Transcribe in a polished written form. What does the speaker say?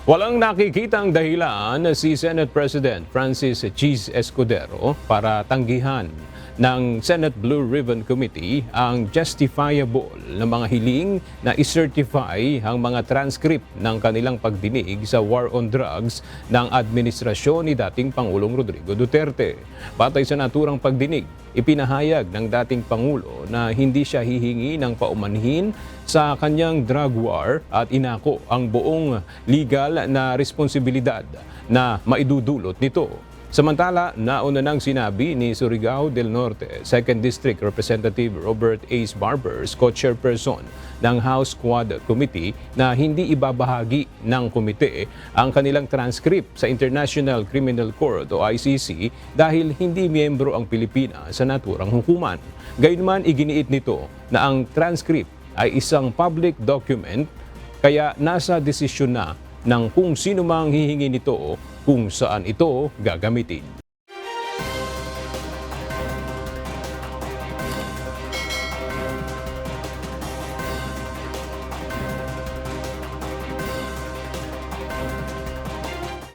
Walang nakikitang dahilan si Senate President Francis Cheese Escudero para tanggihan ng Senate Blue Ribbon Committee ang justifiable na mga hiling na i-certify ang mga transcript ng kanilang pagdinig sa war on drugs ng administrasyon ni dating Pangulong Rodrigo Duterte. Batay sa naturang pagdinig, ipinahayag ng dating Pangulo na hindi siya hihingi ng paumanhin sa kanyang drug war at inako ang buong legal na responsibilidad na maidudulot nito. Samantala, nauna nang sinabi ni Surigao del Norte 2nd District Representative Robert Ace Barbers, co-chairperson ng House Quad Committee, na hindi ibabahagi ng komite ang kanilang transcript sa International Criminal Court o ICC dahil hindi miyembro ang Pilipinas sa naturang hukuman. Gayunman, iginiit nito na ang transcript ay isang public document kaya nasa desisyon na ng kung sino mang hihingi nito kung saan ito gagamitin.